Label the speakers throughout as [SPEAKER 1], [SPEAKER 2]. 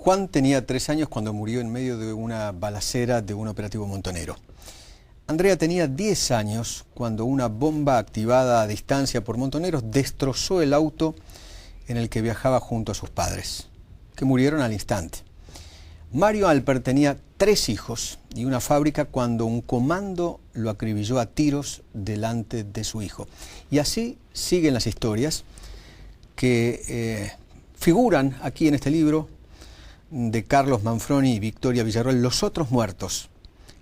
[SPEAKER 1] Juan tenía 3 años cuando murió en medio de una balacera de un operativo montonero. Andrea tenía 10 años cuando una bomba activada a distancia por montoneros destrozó el auto en el que viajaba junto a sus padres, que murieron al instante. Mario Alper tenía 3 hijos y una fábrica cuando un comando lo acribilló a tiros delante de su hijo. Y así siguen las historias que figuran aquí en este libro de Carlos Manfroni y Victoria Villarroel, Los otros muertos,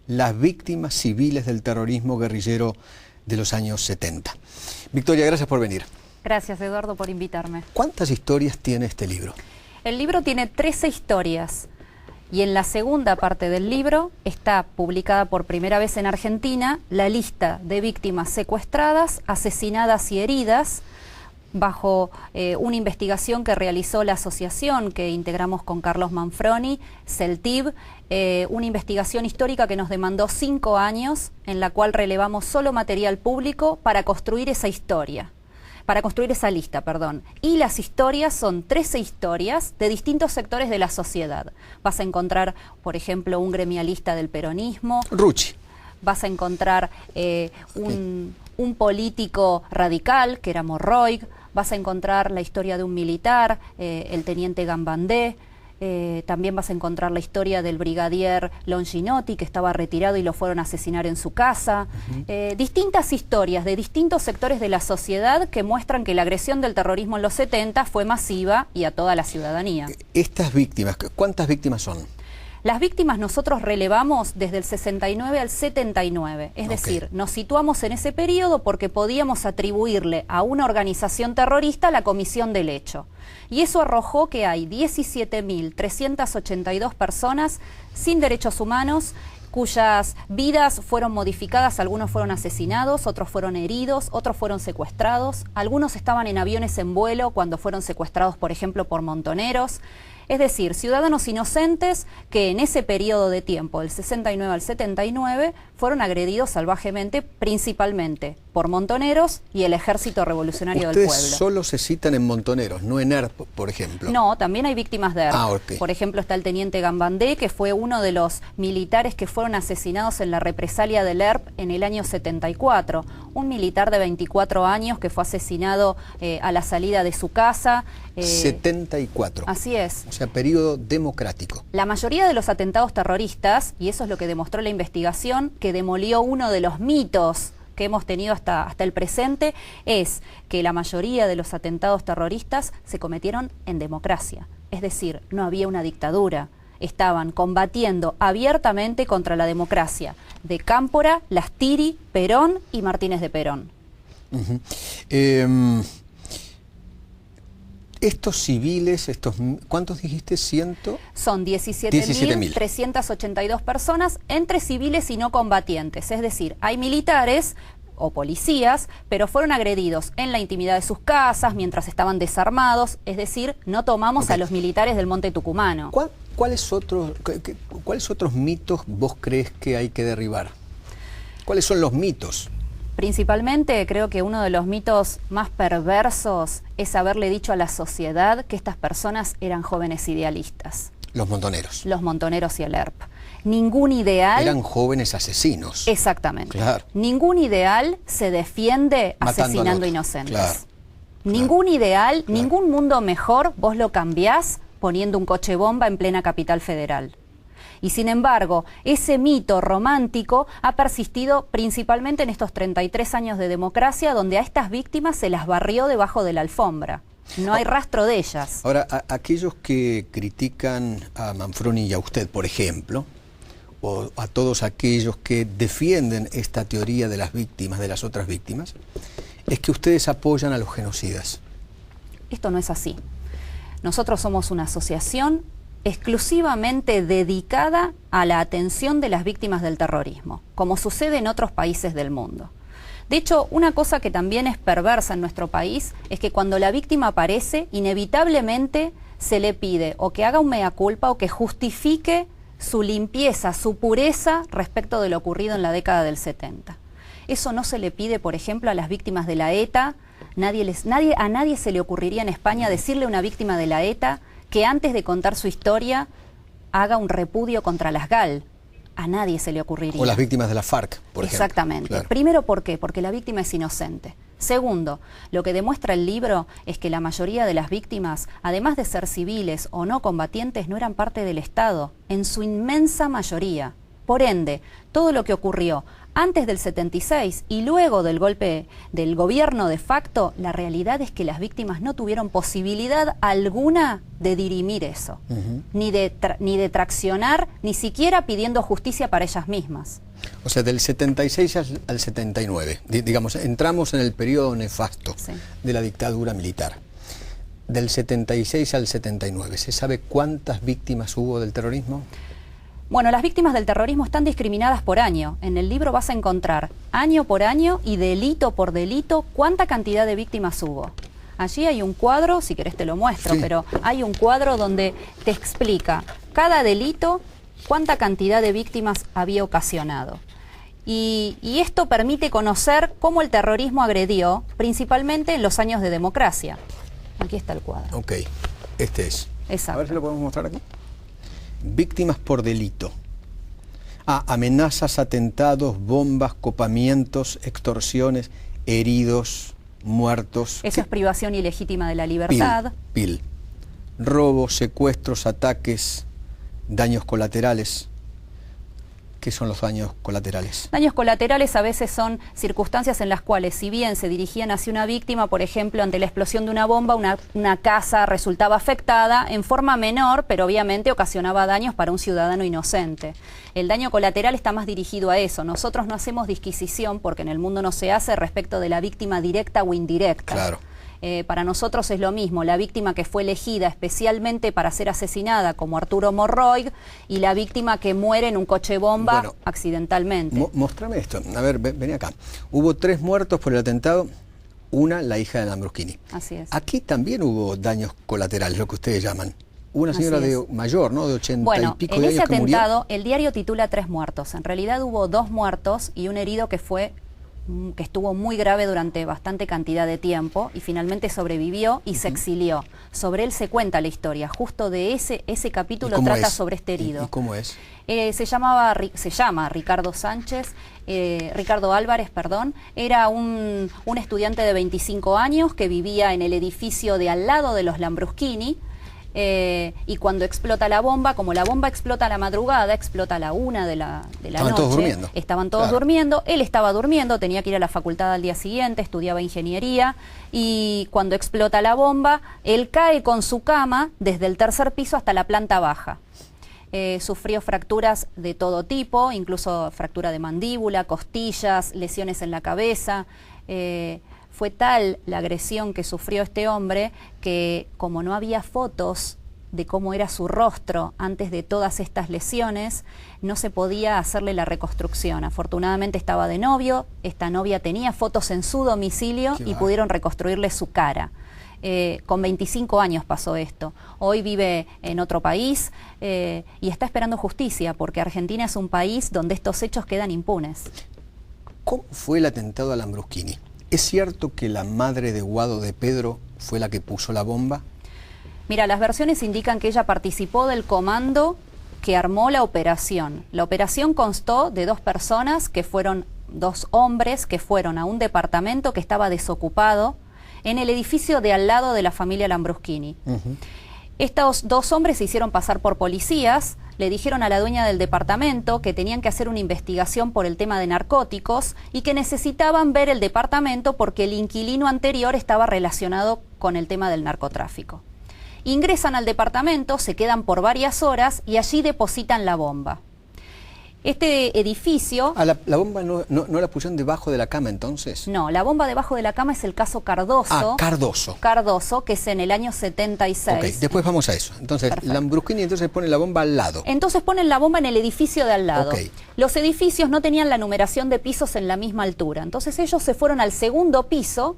[SPEAKER 1] las víctimas civiles del terrorismo guerrillero de los años 70. Victoria, gracias por venir.
[SPEAKER 2] Gracias, Eduardo, por invitarme.
[SPEAKER 1] ¿Cuántas historias tiene este libro?
[SPEAKER 2] El libro tiene 13 historias y en la segunda parte del libro está publicada por primera vez en Argentina la lista de víctimas secuestradas, asesinadas y heridas bajo una investigación que realizó la asociación que integramos con Carlos Manfroni, CELTIB, una investigación histórica que nos demandó 5 años, en la cual relevamos solo material público para construir esa historia. Para construir esa lista, perdón. Y las historias son 13 historias de distintos sectores de la sociedad. Vas a encontrar, por ejemplo, un gremialista del peronismo.
[SPEAKER 1] Rucci.
[SPEAKER 2] Vas a encontrar un político radical, que era Morroy. Vas a encontrar la historia de un militar, el teniente Gambandé. También vas a encontrar la historia del brigadier Longinotti, que estaba retirado y lo fueron a asesinar en su casa. Distintas historias de distintos sectores de la sociedad que muestran que la agresión del terrorismo en los 70 fue masiva y a toda la ciudadanía.
[SPEAKER 1] Estas víctimas, ¿cuántas víctimas son?
[SPEAKER 2] Las víctimas nosotros relevamos desde el 69 al 79, es decir, nos situamos en ese periodo porque podíamos atribuirle a una organización terrorista la comisión del hecho. Y eso arrojó que hay 17.382 personas sin derechos humanos, cuyas vidas fueron modificadas, algunos fueron asesinados, otros fueron heridos, otros fueron secuestrados, algunos estaban en aviones en vuelo cuando fueron secuestrados, por ejemplo, por montoneros. Es decir, ciudadanos inocentes que en ese periodo de tiempo, del 69 al 79, fueron agredidos salvajemente, principalmente por montoneros y el Ejército Revolucionario del Pueblo.
[SPEAKER 1] Ustedes solo se citan en montoneros, no en ERP, por ejemplo.
[SPEAKER 2] No, también hay víctimas de ERP.
[SPEAKER 1] Okay.
[SPEAKER 2] Por ejemplo, está el teniente Gambandé, que fue uno de los militares que fueron asesinados en la represalia del ERP en el año 74. Un militar de 24 años que fue asesinado a la salida de su casa.
[SPEAKER 1] 74.
[SPEAKER 2] Así es.
[SPEAKER 1] O sea, periodo democrático.
[SPEAKER 2] La mayoría de los atentados terroristas, y eso es lo que demostró la investigación, que demolió uno de los mitos que hemos tenido hasta el presente, es que la mayoría de los atentados terroristas se cometieron en democracia. Es decir, no había una dictadura. Estaban combatiendo abiertamente contra la democracia de Cámpora, Lastiri, Perón y Martínez de Perón.
[SPEAKER 1] Estos civiles, ¿cuántos dijiste? Son
[SPEAKER 2] 17.382 personas entre civiles y no combatientes. Es decir, hay militares o policías, pero fueron agredidos en la intimidad de sus casas, mientras estaban desarmados. Es decir, no tomamos a los militares del Monte Tucumano.
[SPEAKER 1] ¿Cuáles otros mitos vos crees que hay que derribar? ¿Cuáles son los mitos?
[SPEAKER 2] Principalmente creo que uno de los mitos más perversos es haberle dicho a la sociedad que estas personas eran jóvenes idealistas.
[SPEAKER 1] Los montoneros.
[SPEAKER 2] Los montoneros y el ERP. Ningún ideal...
[SPEAKER 1] Eran jóvenes asesinos.
[SPEAKER 2] Exactamente.
[SPEAKER 1] Claro.
[SPEAKER 2] Ningún ideal se defiende asesinando inocentes. Claro. Ningún ideal, ningún mundo mejor vos lo cambiás poniendo un coche bomba en plena capital federal. Y sin embargo, ese mito romántico ha persistido principalmente en estos 33 años de democracia, donde a estas víctimas se las barrió debajo de la alfombra. No hay rastro de ellas.
[SPEAKER 1] Ahora, aquellos que critican a Manfroni y a usted, por ejemplo, o a todos aquellos que defienden esta teoría de las víctimas, de las otras víctimas, es que ustedes apoyan a los genocidas.
[SPEAKER 2] Esto no es así. Nosotros somos una asociación exclusivamente dedicada a la atención de las víctimas del terrorismo, como sucede en otros países del mundo. De hecho, una cosa que también es perversa en nuestro país es que cuando la víctima aparece, inevitablemente se le pide o que haga un mea culpa o que justifique su limpieza, su pureza respecto de lo ocurrido en la década del 70. Eso no se le pide, por ejemplo, a las víctimas de la ETA. A nadie se le ocurriría en España decirle a una víctima de la ETA que antes de contar su historia haga un repudio contra las GAL. A nadie se le ocurriría.
[SPEAKER 1] O las víctimas de la FARC, por ejemplo.
[SPEAKER 2] Exactamente. Claro. Primero, ¿por qué? Porque la víctima es inocente. Segundo, lo que demuestra el libro es que la mayoría de las víctimas, además de ser civiles o no combatientes, no eran parte del Estado, en su inmensa mayoría. Por ende, todo lo que ocurrió antes del 76 y luego del golpe del gobierno de facto, la realidad es que las víctimas no tuvieron posibilidad alguna de dirimir eso, ni de traccionar, ni siquiera pidiendo justicia para ellas mismas.
[SPEAKER 1] O sea, del 76 al 79, digamos, entramos en el periodo nefasto de la dictadura militar. Del 76 al 79, ¿se sabe cuántas víctimas hubo del terrorismo?
[SPEAKER 2] Bueno, las víctimas del terrorismo están discriminadas por año. En el libro vas a encontrar año por año y delito por delito cuánta cantidad de víctimas hubo. Allí hay un cuadro, si querés te lo muestro, pero hay un cuadro donde te explica cada delito cuánta cantidad de víctimas había ocasionado. Y esto permite conocer cómo el terrorismo agredió, principalmente en los años de democracia. Aquí está el cuadro.
[SPEAKER 1] Ok, este es.
[SPEAKER 2] Exacto.
[SPEAKER 1] A ver si lo podemos mostrar aquí. Víctimas por delito. Amenazas, atentados, bombas, copamientos, extorsiones, heridos, muertos.
[SPEAKER 2] Eso es privación ilegítima de la libertad.
[SPEAKER 1] Pil. Robos, secuestros, ataques, daños colaterales. ¿Qué son los daños colaterales?
[SPEAKER 2] Daños colaterales a veces son circunstancias en las cuales, si bien se dirigían hacia una víctima, por ejemplo, ante la explosión de una bomba, una casa resultaba afectada en forma menor, pero obviamente ocasionaba daños para un ciudadano inocente. El daño colateral está más dirigido a eso. Nosotros no hacemos disquisición, porque en el mundo no se hace, respecto de la víctima directa o indirecta.
[SPEAKER 1] Claro.
[SPEAKER 2] Para nosotros es lo mismo, la víctima que fue elegida especialmente para ser asesinada, como Arturo Morroig, y la víctima que muere en un coche bomba accidentalmente.
[SPEAKER 1] Mostrame esto. A ver, vení acá. Hubo 3 muertos por el atentado, una, la hija de Lambruschini.
[SPEAKER 2] Así es.
[SPEAKER 1] Aquí también hubo daños colaterales, lo que ustedes llaman. Una señora mayor, ¿no? De 80 y pico de años que murió.
[SPEAKER 2] En ese atentado, el diario titula 3 muertos. En realidad hubo 2 muertos y un herido que estuvo muy grave durante bastante cantidad de tiempo y finalmente sobrevivió y se exilió. Sobre él se cuenta la historia, justo de ese capítulo trata sobre este herido.
[SPEAKER 1] ¿Y cómo es?
[SPEAKER 2] Se llama Ricardo Álvarez, perdón. Era un estudiante de 25 años que vivía en el edificio de al lado de los Lambruschini. Y cuando explota la bomba, como la bomba explota a la madrugada, explota a la 1 de la noche.
[SPEAKER 1] Estaban todos durmiendo.
[SPEAKER 2] Estaban todos durmiendo, él estaba durmiendo, tenía que ir a la facultad al día siguiente, estudiaba ingeniería, y cuando explota la bomba, él cae con su cama desde el 3er piso hasta la planta baja. Sufrió fracturas de todo tipo, incluso fractura de mandíbula, costillas, lesiones en la cabeza. Fue tal la agresión que sufrió este hombre que, como no había fotos de cómo era su rostro antes de todas estas lesiones, no se podía hacerle la reconstrucción. Afortunadamente estaba de novio, esta novia tenía fotos en su domicilio y pudieron reconstruirle su cara. Con 25 años pasó esto. Hoy vive en otro país y está esperando justicia, porque Argentina es un país donde estos hechos quedan impunes.
[SPEAKER 1] ¿Cómo fue el atentado a Lambruschini? ¿Es cierto que la madre de Guado de Pedro fue la que puso la bomba?
[SPEAKER 2] Mira, las versiones indican que ella participó del comando que armó la operación. La operación constó de 2 personas, que fueron 2 hombres, que fueron a un departamento que estaba desocupado en el edificio de al lado de la familia Lambruschini. Estos 2 hombres se hicieron pasar por policías, le dijeron a la dueña del departamento que tenían que hacer una investigación por el tema de narcóticos y que necesitaban ver el departamento porque el inquilino anterior estaba relacionado con el tema del narcotráfico. Ingresan al departamento, se quedan por varias horas y allí depositan la bomba. Este edificio...
[SPEAKER 1] ¿La bomba no la pusieron debajo de la cama entonces?
[SPEAKER 2] No, la bomba debajo de la cama es el caso Cardoso.
[SPEAKER 1] Cardoso.
[SPEAKER 2] Cardoso, que es en el año 76.
[SPEAKER 1] Ok, después vamos a eso. Entonces, Lambruschini entonces pone la bomba al lado.
[SPEAKER 2] Entonces ponen la bomba en el edificio de al lado.
[SPEAKER 1] Okay.
[SPEAKER 2] Los edificios no tenían la numeración de pisos en la misma altura. Entonces ellos se fueron al 2.º piso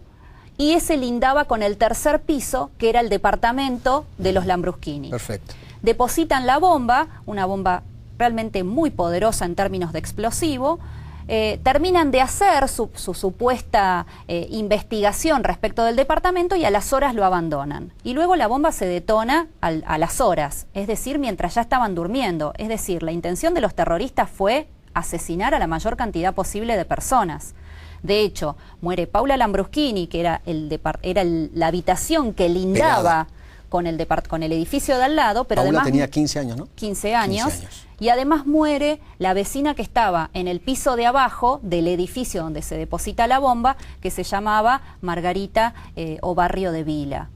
[SPEAKER 2] y ese lindaba con el 3er piso, que era el departamento de los Lambruschini.
[SPEAKER 1] Perfecto.
[SPEAKER 2] Depositan la bomba, una bomba realmente muy poderosa en términos de explosivo, terminan de hacer su supuesta investigación respecto del departamento y a las horas lo abandonan. Y luego la bomba se detona a las horas, es decir, mientras ya estaban durmiendo. Es decir, la intención de los terroristas fue asesinar a la mayor cantidad posible de personas. De hecho, muere Paula Lambruschini, que era la habitación que lindaba con el edificio de al lado, pero
[SPEAKER 1] Paula
[SPEAKER 2] además
[SPEAKER 1] tenía 15 años, ¿no?
[SPEAKER 2] 15 años. Y además muere la vecina que estaba en el piso de abajo del edificio donde se deposita la bomba, que se llamaba Margarita Obarrio de Vila.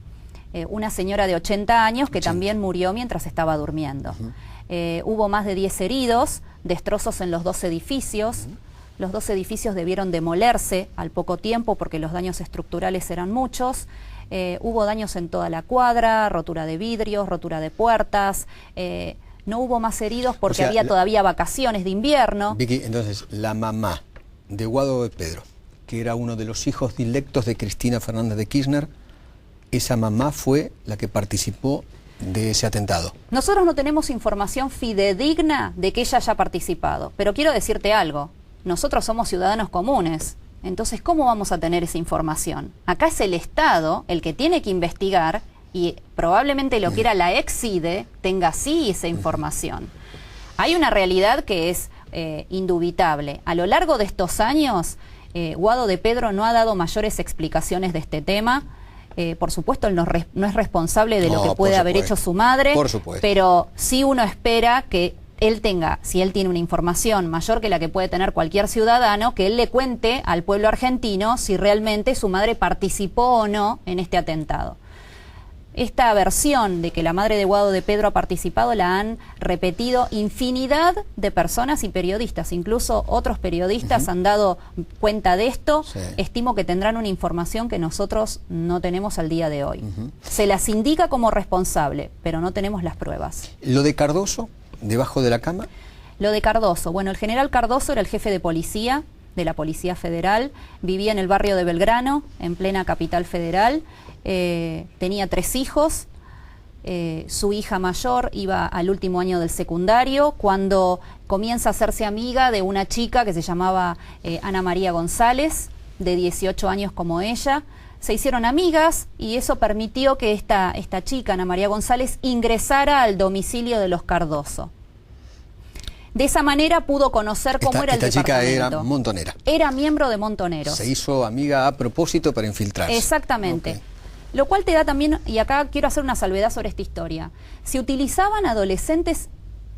[SPEAKER 2] Una señora de 80 años que también murió mientras estaba durmiendo. Hubo más de 10 heridos, destrozos en los 2 edificios. Los 2 edificios debieron demolerse al poco tiempo porque los daños estructurales eran muchos. Hubo daños en toda la cuadra, rotura de vidrios, rotura de puertas. No hubo más heridos porque había todavía vacaciones de invierno.
[SPEAKER 1] Vicky, entonces, la mamá de Guado de Pedro, que era uno de los hijos directos de Cristina Fernández de Kirchner, esa mamá fue la que participó de ese atentado.
[SPEAKER 2] Nosotros no tenemos información fidedigna de que ella haya participado, pero quiero decirte algo, nosotros somos ciudadanos comunes, entonces ¿cómo vamos a tener esa información? Acá es el Estado el que tiene que investigar y probablemente lo que era la ex-CIDE tenga sí esa información. Hay una realidad que es indubitable. A lo largo de estos años, Guado de Pedro no ha dado mayores explicaciones de este tema. Por supuesto, él no es responsable de lo que puede haber hecho su madre, pero sí uno espera que él tenga, si él tiene una información mayor que la que puede tener cualquier ciudadano, que él le cuente al pueblo argentino si realmente su madre participó o no en este atentado. Esta versión de que la madre de Guado de Pedro ha participado la han repetido infinidad de personas y periodistas, incluso otros periodistas han dado cuenta de esto. Estimo que tendrán una información que nosotros no tenemos al día de hoy. Se las indica como responsable, pero no tenemos las pruebas.
[SPEAKER 1] ¿Lo de Cardoso, debajo de la cama?
[SPEAKER 2] Lo de Cardoso, bueno, el general Cardoso era el jefe de policía, de la Policía Federal, vivía en el barrio de Belgrano, en plena capital federal. Tenía 3 hijos, su hija mayor iba al último año del secundario cuando comienza a hacerse amiga de una chica que se llamaba Ana María González, de 18 años como ella. Se hicieron amigas y eso permitió que esta chica, Ana María González, ingresara al domicilio de los Cardoso. De esa manera pudo conocer cómo era el departamento.
[SPEAKER 1] Esta chica era montonera.
[SPEAKER 2] Era miembro de Montoneros.
[SPEAKER 1] Se hizo amiga a propósito para infiltrarse.
[SPEAKER 2] Exactamente. Okay. Lo cual te da también, y acá quiero hacer una salvedad sobre esta historia, se utilizaban adolescentes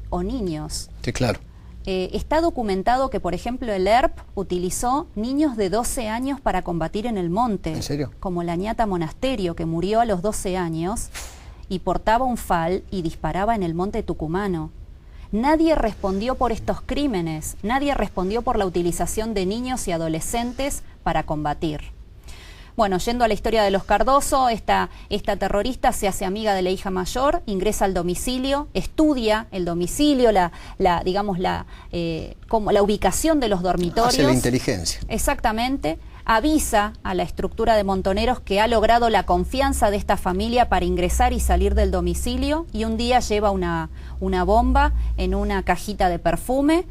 [SPEAKER 2] o niños.
[SPEAKER 1] Sí, claro.
[SPEAKER 2] Está documentado que, por ejemplo, el ERP utilizó niños de 12 años para combatir en el monte.
[SPEAKER 1] ¿En serio?
[SPEAKER 2] Como la ñata Monasterio, que murió a los 12 años y portaba un fal y disparaba en el monte tucumano. Nadie respondió por estos crímenes, nadie respondió por la utilización de niños y adolescentes para combatir. Bueno, yendo a la historia de los Cardoso, esta terrorista se hace amiga de la hija mayor, ingresa al domicilio, estudia el domicilio, digamos la ubicación de los dormitorios.
[SPEAKER 1] Hace la inteligencia.
[SPEAKER 2] Exactamente. Avisa a la estructura de Montoneros que ha logrado la confianza de esta familia para ingresar y salir del domicilio, y un día lleva una bomba en una cajita de perfume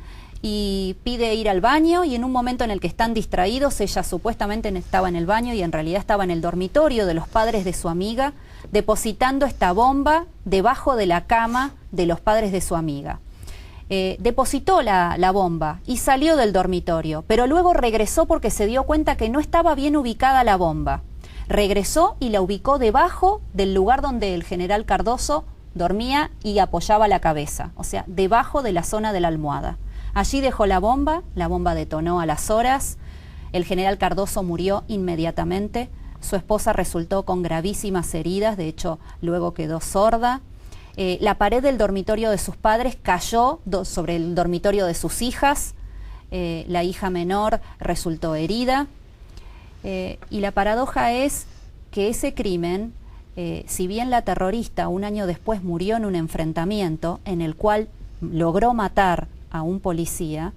[SPEAKER 2] y pide ir al baño, y en un momento en el que están distraídos, ella supuestamente estaba en el baño y en realidad estaba en el dormitorio de los padres de su amiga, depositando esta bomba debajo de la cama de los padres de su amiga. Depositó la bomba y salió del dormitorio, pero luego regresó porque se dio cuenta que no estaba bien ubicada la bomba. Regresó y la ubicó debajo del lugar donde el general Cardoso dormía y apoyaba la cabeza, o sea, debajo de la zona de la almohada. Allí dejó la bomba detonó a las horas, el general Cardoso murió inmediatamente, su esposa resultó con gravísimas heridas, de hecho luego quedó sorda. La pared del dormitorio de sus padres cayó sobre el dormitorio de sus hijas, la hija menor resultó herida, y la paradoja es que ese crimen, si bien la terrorista un año después murió en un enfrentamiento en el cual logró matar a un policía,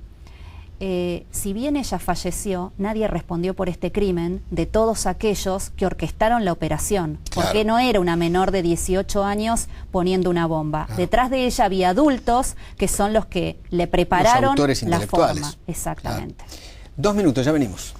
[SPEAKER 2] si bien ella falleció, nadie respondió por este crimen de todos aquellos que orquestaron la operación,
[SPEAKER 1] Claro.
[SPEAKER 2] porque no era una menor de 18 años poniendo una bomba.
[SPEAKER 1] Claro.
[SPEAKER 2] Detrás de ella había adultos que son los que le prepararon
[SPEAKER 1] Los autores
[SPEAKER 2] la
[SPEAKER 1] intelectuales.
[SPEAKER 2] forma. Exactamente.
[SPEAKER 1] Claro. 2 minutos, ya venimos.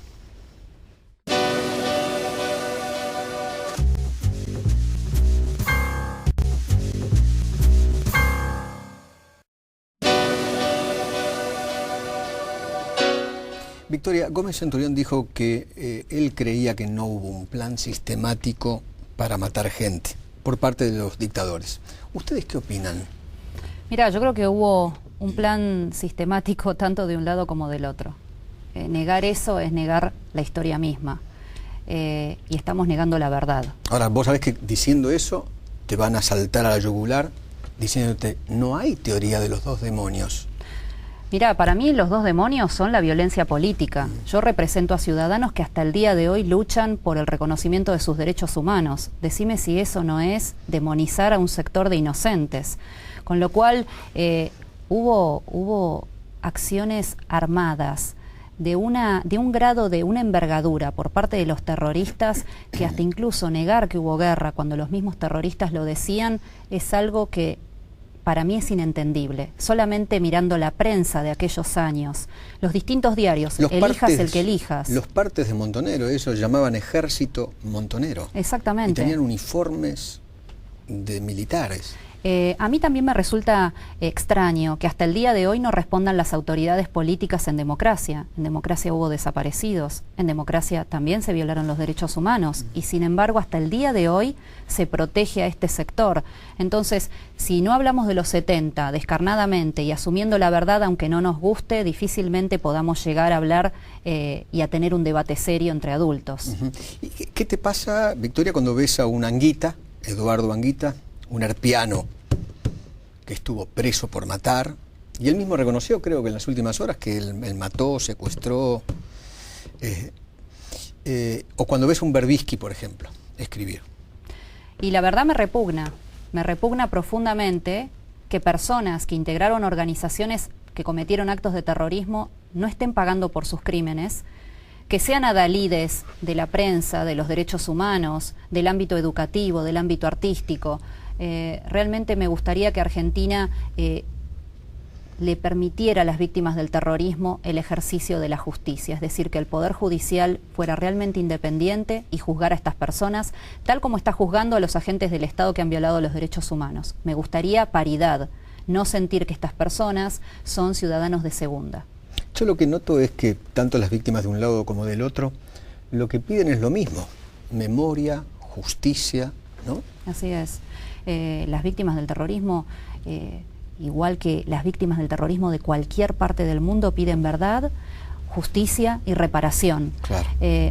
[SPEAKER 1] Victoria, Gómez Centurión dijo que él creía que no hubo un plan sistemático para matar gente por parte de los dictadores. ¿Ustedes qué opinan?
[SPEAKER 2] Mira, yo creo que hubo un plan sistemático tanto de un lado como del otro. Negar eso es negar la historia misma. Y estamos negando la verdad.
[SPEAKER 1] Ahora, vos sabés que diciendo eso te van a saltar a la yugular diciéndote, no hay teoría de los dos demonios.
[SPEAKER 2] Mira, para mí los dos demonios son la violencia política. Yo represento a ciudadanos que hasta el día de hoy luchan por el reconocimiento de sus derechos humanos. Decime si eso no es demonizar a un sector de inocentes. Con lo cual hubo acciones armadas de un grado, de una envergadura por parte de los terroristas, que hasta incluso negar que hubo guerra cuando los mismos terroristas lo decían es algo que para mí es inentendible. Solamente mirando la prensa de aquellos años, los distintos diarios, elijas el que elijas.
[SPEAKER 1] Los partes de Montonero, ellos llamaban ejército montonero.
[SPEAKER 2] Exactamente.
[SPEAKER 1] Y tenían uniformes de militares.
[SPEAKER 2] A mí también me resulta extraño que hasta el día de hoy no respondan las autoridades políticas en democracia. En democracia hubo desaparecidos, en democracia también se violaron los derechos humanos y sin embargo hasta el día de hoy se protege a este sector. Entonces, si no hablamos de los 70 descarnadamente y asumiendo la verdad aunque no nos guste, difícilmente podamos llegar a hablar y a tener un debate serio entre adultos.
[SPEAKER 1] ¿Y qué te pasa, Victoria, cuando ves a un Anguita, Eduardo Anguita, un arpiano que estuvo preso por matar, y él mismo reconoció, creo que en las últimas horas, que él mató, secuestró, o cuando ves un Berbisky, por ejemplo, escribir?
[SPEAKER 2] Y la verdad me repugna profundamente que personas que integraron organizaciones que cometieron actos de terrorismo no estén pagando por sus crímenes, que sean adalides de la prensa, de los derechos humanos, del ámbito educativo, del ámbito artístico. Realmente me gustaría que Argentina le permitiera a las víctimas del terrorismo el ejercicio de la justicia, es decir, que el Poder Judicial fuera realmente independiente y juzgara a estas personas, tal como está juzgando a los agentes del Estado que han violado los derechos humanos. Me gustaría paridad, no sentir que estas personas son ciudadanos de segunda.
[SPEAKER 1] Yo lo que noto es que tanto las víctimas de un lado como del otro, lo que piden es lo mismo, memoria, justicia, ¿no?
[SPEAKER 2] Así es. Las víctimas del terrorismo, igual que las víctimas del terrorismo de cualquier parte del mundo, piden verdad, justicia y reparación.
[SPEAKER 1] Claro.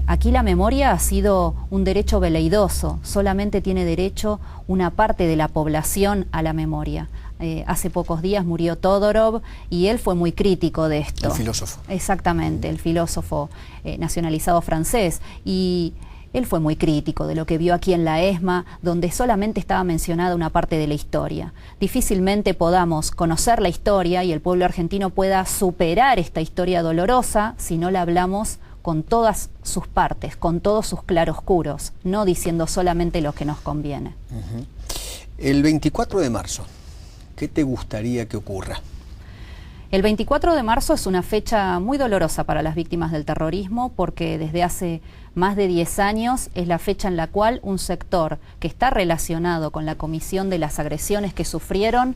[SPEAKER 2] Aquí la memoria ha sido un derecho veleidoso, solamente tiene derecho una parte de la población a la memoria. Hace pocos días murió Todorov y él fue muy crítico de esto.
[SPEAKER 1] El filósofo.
[SPEAKER 2] Exactamente, el filósofo nacionalizado francés. Y él fue muy crítico de lo que vio aquí en la ESMA, donde solamente estaba mencionada una parte de la historia. Difícilmente podamos conocer la historia y el pueblo argentino pueda superar esta historia dolorosa si no la hablamos con todas sus partes, con todos sus claroscuros, no diciendo solamente lo que nos conviene.
[SPEAKER 1] El 24 de marzo, ¿qué te gustaría que ocurra?
[SPEAKER 2] El 24 de marzo es una fecha muy dolorosa para las víctimas del terrorismo porque desde hace más de 10 años es la fecha en la cual un sector que está relacionado con la comisión de las agresiones que sufrieron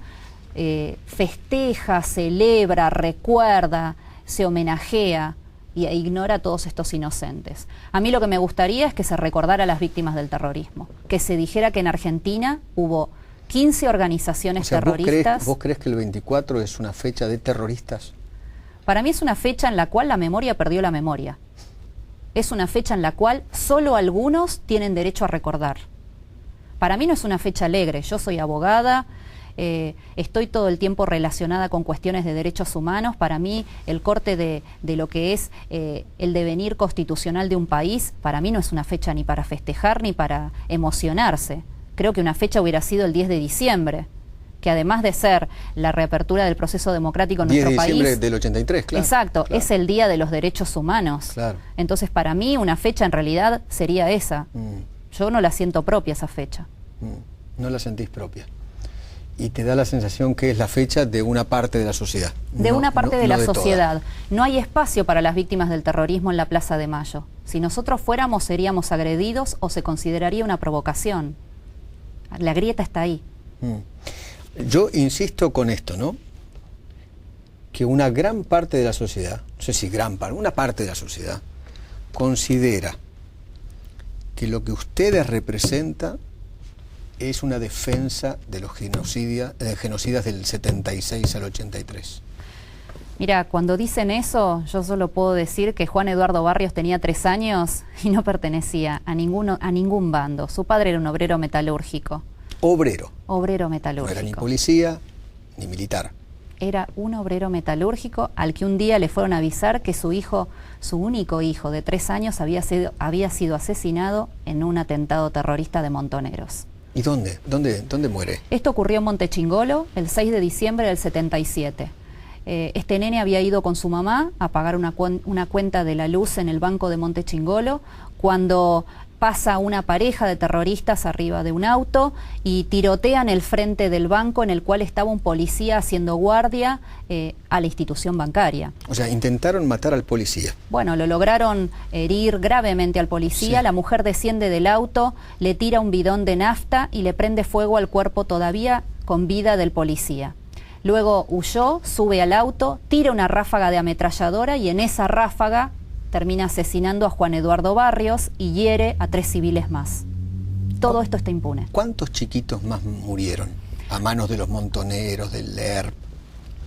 [SPEAKER 2] festeja, celebra, recuerda, se homenajea e ignora a todos estos inocentes. A mí lo que me gustaría es que se recordara a las víctimas del terrorismo, que se dijera que en Argentina hubo 15 organizaciones terroristas.
[SPEAKER 1] ¿Vos crees que el 24 es una fecha de terroristas?
[SPEAKER 2] Para mí es una fecha en la cual la memoria perdió la memoria. Es una fecha en la cual solo algunos tienen derecho a recordar. Para mí no es una fecha alegre. Yo soy abogada, estoy todo el tiempo relacionada con cuestiones de derechos humanos. Para mí el corte de lo que es el devenir constitucional de un país, para mí no es una fecha ni para festejar ni para emocionarse. Creo que una fecha hubiera sido el 10 de diciembre, que además de ser la reapertura del proceso democrático en
[SPEAKER 1] 10
[SPEAKER 2] nuestro
[SPEAKER 1] de diciembre
[SPEAKER 2] país...
[SPEAKER 1] del 83, claro.
[SPEAKER 2] Exacto,
[SPEAKER 1] claro.
[SPEAKER 2] es el Día de los Derechos Humanos.
[SPEAKER 1] Claro.
[SPEAKER 2] Entonces, para mí, una fecha en realidad sería esa. Yo no la siento propia esa fecha.
[SPEAKER 1] No la sentís propia. Y te da la sensación que es la fecha de una parte de la sociedad.
[SPEAKER 2] De una parte de la sociedad.
[SPEAKER 1] Toda.
[SPEAKER 2] No hay espacio para las víctimas del terrorismo en la Plaza de Mayo. Si nosotros fuéramos, seríamos agredidos o se consideraría una provocación. La grieta está ahí.
[SPEAKER 1] Yo insisto con esto, ¿no? Que una gran parte de la sociedad, no sé si gran parte, una parte de la sociedad, considera que lo que ustedes representan es una defensa de los genocidas del 76 al 83.
[SPEAKER 2] Mira, cuando dicen eso, yo solo puedo decir que Juan Eduardo Barrios tenía 3 años y no pertenecía a ningún bando. Su padre era un obrero metalúrgico.
[SPEAKER 1] Obrero.
[SPEAKER 2] Obrero metalúrgico.
[SPEAKER 1] No era ni policía ni militar.
[SPEAKER 2] Era un obrero metalúrgico al que un día le fueron a avisar que su hijo, su único hijo de 3 años, había sido asesinado en un atentado terrorista de Montoneros.
[SPEAKER 1] ¿Y dónde? ¿Dónde muere?
[SPEAKER 2] Esto ocurrió en Montechingolo el 6 de diciembre del 77. Este nene había ido con su mamá a pagar una cuenta de la luz en el banco de Montechingolo cuando pasa una pareja de terroristas arriba de un auto y tirotean el frente del banco en el cual estaba un policía haciendo guardia a la institución bancaria.
[SPEAKER 1] O sea, intentaron matar al policía.
[SPEAKER 2] Bueno, lo lograron herir gravemente al policía. Sí. La mujer desciende del auto, le tira un bidón de nafta y le prende fuego al cuerpo todavía con vida del policía. Luego huyó, sube al auto, tira una ráfaga de ametralladora y en esa ráfaga termina asesinando a Juan Eduardo Barrios y hiere a 3 civiles más. Todo esto está impune.
[SPEAKER 1] ¿Cuántos chiquitos más murieron a manos de los montoneros, del ERP?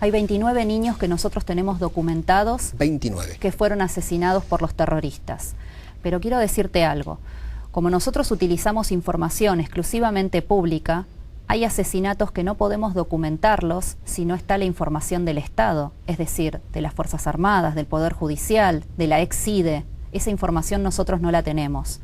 [SPEAKER 2] Hay 29 niños que nosotros tenemos documentados
[SPEAKER 1] 29.
[SPEAKER 2] Que fueron asesinados por los terroristas. Pero quiero decirte algo. Como nosotros utilizamos información exclusivamente pública, hay asesinatos que no podemos documentarlos si no está la información del Estado, es decir, de las Fuerzas Armadas, del Poder Judicial, de la ex-CIDE. Esa información nosotros no la tenemos.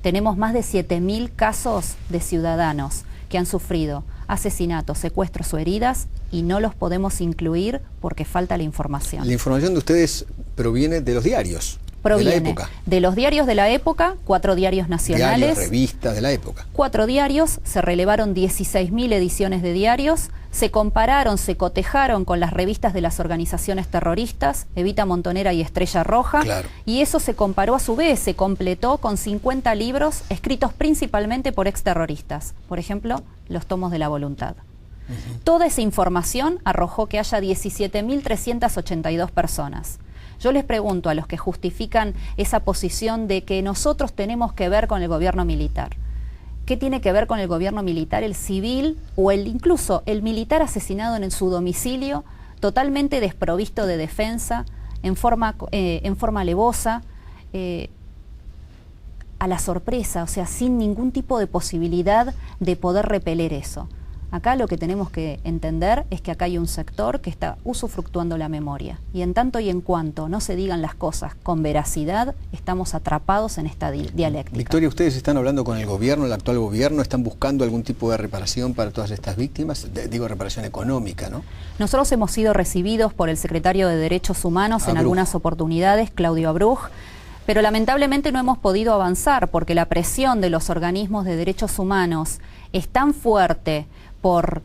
[SPEAKER 2] Tenemos más de 7.000 casos de ciudadanos que han sufrido asesinatos, secuestros o heridas y no los podemos incluir porque falta la información.
[SPEAKER 1] La información de ustedes proviene de los diarios.
[SPEAKER 2] Proviene de los diarios de la época, 4 diarios nacionales.
[SPEAKER 1] Diarios, revistas de la época.
[SPEAKER 2] 4 diarios, se relevaron 16.000 ediciones de diarios, se compararon, se cotejaron con las revistas de las organizaciones terroristas, Evita Montonera y Estrella Roja,
[SPEAKER 1] claro.
[SPEAKER 2] Y eso se comparó a su vez, se completó con 50 libros escritos principalmente por exterroristas, por ejemplo, los tomos de la voluntad. Toda esa información arrojó que haya 17.382 personas. Yo les pregunto a los que justifican esa posición de que nosotros tenemos que ver con el gobierno militar. ¿Qué tiene que ver con el gobierno militar el civil o incluso el militar asesinado en su domicilio, totalmente desprovisto de defensa, en forma alevosa, a la sorpresa, o sea, sin ningún tipo de posibilidad de poder repeler eso? Acá lo que tenemos que entender es que acá hay un sector que está usufructuando la memoria. Y en tanto y en cuanto no se digan las cosas con veracidad, estamos atrapados en esta dialéctica.
[SPEAKER 1] Victoria, ¿ustedes están hablando con el gobierno, el actual gobierno? ¿Están buscando algún tipo de reparación para todas estas víctimas? Digo, reparación económica, ¿no?
[SPEAKER 2] Nosotros hemos sido recibidos por el secretario de Derechos Humanos en algunas oportunidades, Claudio Abruj, pero lamentablemente no hemos podido avanzar porque la presión de los organismos de derechos humanos es tan fuerte por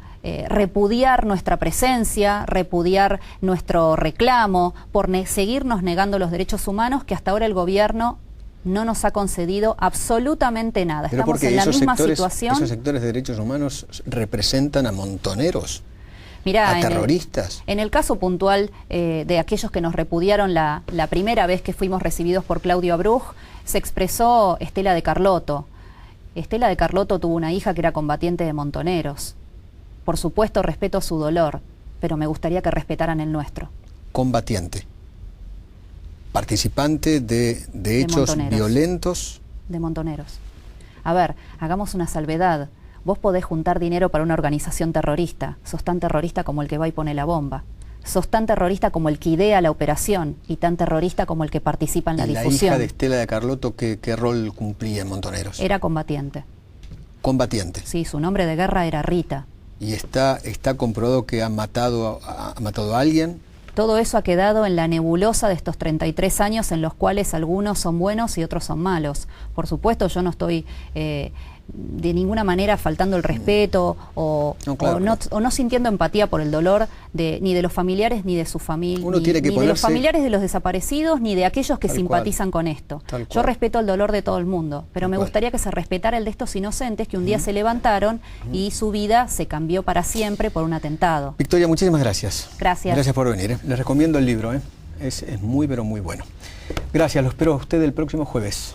[SPEAKER 2] repudiar nuestra presencia, repudiar nuestro reclamo, por seguirnos negando los derechos humanos, que hasta ahora el gobierno no nos ha concedido absolutamente nada.
[SPEAKER 1] Pero
[SPEAKER 2] estamos en la misma situación.
[SPEAKER 1] ¿Esos sectores de derechos humanos representan a montoneros?
[SPEAKER 2] Mirá,
[SPEAKER 1] ¿a terroristas?
[SPEAKER 2] En el caso puntual de aquellos que nos repudiaron la primera vez que fuimos recibidos por Claudio Abruj, se expresó Estela de Carlotto. Estela de Carlotto tuvo una hija que era combatiente de Montoneros. Por supuesto, respeto su dolor, pero me gustaría que respetaran el nuestro.
[SPEAKER 1] Combatiente. Participante de hechos violentos.
[SPEAKER 2] De Montoneros. A ver, hagamos una salvedad. Vos podés juntar dinero para una organización terrorista. Sos tan terrorista como el que va y pone la bomba. Sos tan terrorista como el que idea la operación y tan terrorista como el que participa en la difusión.
[SPEAKER 1] ¿La hija de Estela de Carlotto qué rol cumplía en Montoneros?
[SPEAKER 2] Era combatiente.
[SPEAKER 1] ¿Combatiente?
[SPEAKER 2] Sí, su nombre de guerra era Rita.
[SPEAKER 1] y está comprobado que ha matado a alguien.
[SPEAKER 2] Todo eso ha quedado en la nebulosa de estos 33 años en los cuales algunos son buenos y otros son malos. Por supuesto, yo no estoy de ninguna manera faltando el respeto o no sintiendo empatía por el dolor ni de los familiares ni de su familia, ni de los familiares de los desaparecidos, ni de aquellos que simpatizan con esto. Yo respeto el dolor de todo el mundo, pero me gustaría que se respetara el de estos inocentes que un día se levantaron y su vida se cambió para siempre por un atentado.
[SPEAKER 1] Victoria, muchísimas gracias.
[SPEAKER 2] Gracias.
[SPEAKER 1] Gracias por venir. Les recomiendo el libro, es muy pero muy bueno. Gracias, lo espero a usted el próximo jueves.